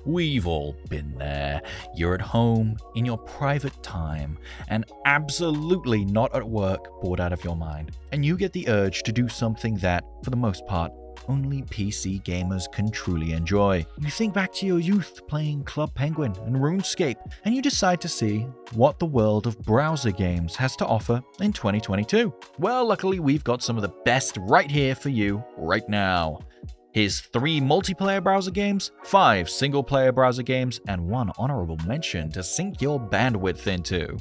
We've all been there. You're at home, in your private time, and absolutely not at work, bored out of your mind. And you get the urge to do something that, for the most part, only PC gamers can truly enjoy. You think back to your youth playing Club Penguin and Runescape, and you decide to see what the world of browser games has to offer in 2022. Well, luckily we've got some of the best right here for you right now. Here's 3 multiplayer browser games, 5 single-player browser games, and 1 honorable mention to sink your bandwidth into.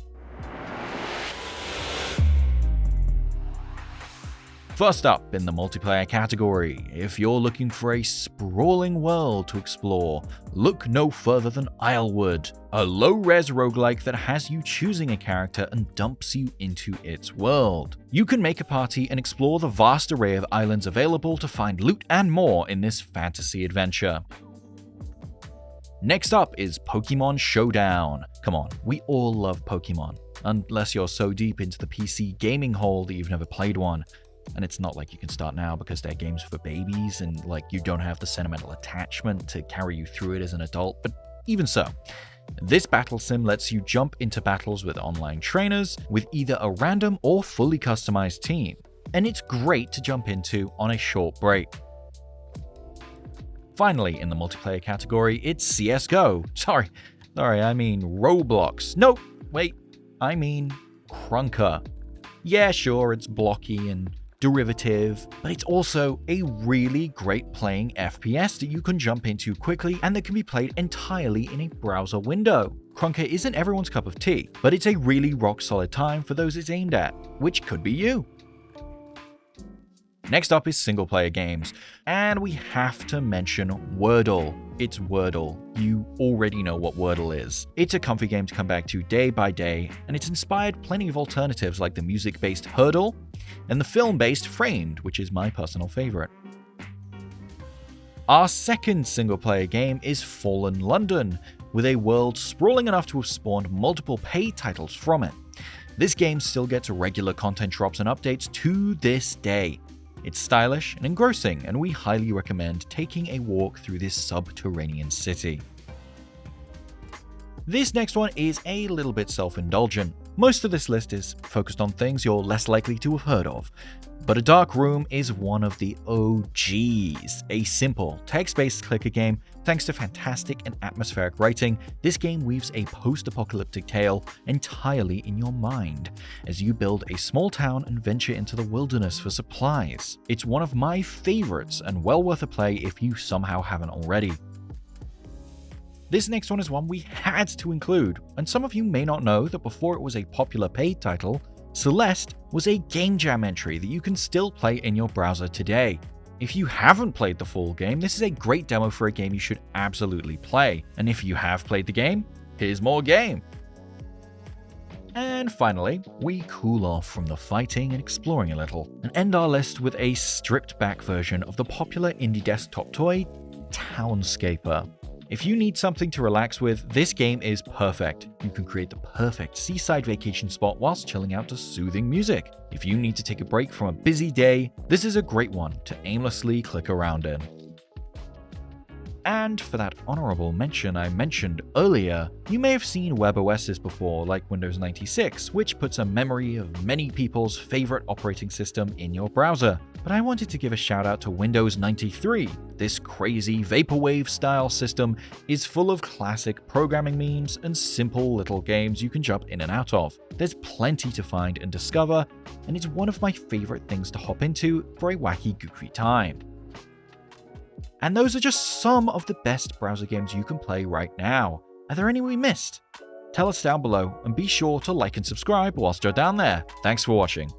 First up in the multiplayer category, if you're looking for a sprawling world to explore, look no further than Islewood, a low-res roguelike that has you choosing a character and dumps you into its world. You can make a party and explore the vast array of islands available to find loot and more in this fantasy adventure. Next up is Pokemon Showdown. Come on, we all love Pokemon, unless you're so deep into the PC gaming hole that you've never played one. And it's not like you can start now because they're games for babies and you don't have the sentimental attachment to carry you through it as an adult, but even so. This battle sim lets you jump into battles with online trainers with either a random or fully customized team, and it's great to jump into on a short break. Finally, in the multiplayer category, it's CSGO. Sorry, I mean Roblox. No, wait, I mean Krunker. Yeah, sure, it's blocky and derivative, but it's also a really great playing FPS that you can jump into quickly and that can be played entirely in a browser window. Krunker isn't everyone's cup of tea, but it's a really rock-solid time for those it's aimed at, which could be you. Next up is single-player games, and we have to mention Wordle. It's Wordle. You already know what Wordle is. It's a comfy game to come back to day by day, and it's inspired plenty of alternatives like the music-based Hurdle and the film-based Framed, which is my personal favorite. Our second single-player game is Fallen London, with a world sprawling enough to have spawned multiple paid titles from it. This game still gets regular content drops and updates to this day. It's stylish and engrossing, and we highly recommend taking a walk through this subterranean city. This next one is a little bit self-indulgent. Most of this list is focused on things you're less likely to have heard of, but A Dark Room is one of the OGs. A simple, text-based clicker game. Thanks to fantastic and atmospheric writing, this game weaves a post-apocalyptic tale entirely in your mind as you build a small town and venture into the wilderness for supplies. It's one of my favorites and well worth a play if you somehow haven't already. This next one is one we had to include, and some of you may not know that before it was a popular paid title, Celeste was a game jam entry that you can still play in your browser today. If you haven't played the full game, this is a great demo for a game you should absolutely play. And if you have played the game, here's more game. And finally, we cool off from the fighting and exploring a little, and end our list with a stripped back version of the popular indie desktop toy, Townscape. If you need something to relax with, this game is perfect. You can create the perfect seaside vacation spot whilst chilling out to soothing music. If you need to take a break from a busy day, this is a great one to aimlessly click around in. And for that honourable mention I mentioned earlier, you may have seen web OSs before, like Windows 96, which puts a memory of many people's favourite operating system in your browser. But I wanted to give a shout out to Windows 93. This crazy vaporwave style system is full of classic programming memes and simple little games you can jump in and out of. There's plenty to find and discover, and it's one of my favourite things to hop into for a wacky gooky time. And those are just some of the best browser games you can play right now. Are there any we missed? Tell us down below, and be sure to like and subscribe whilst you're down there. Thanks for watching.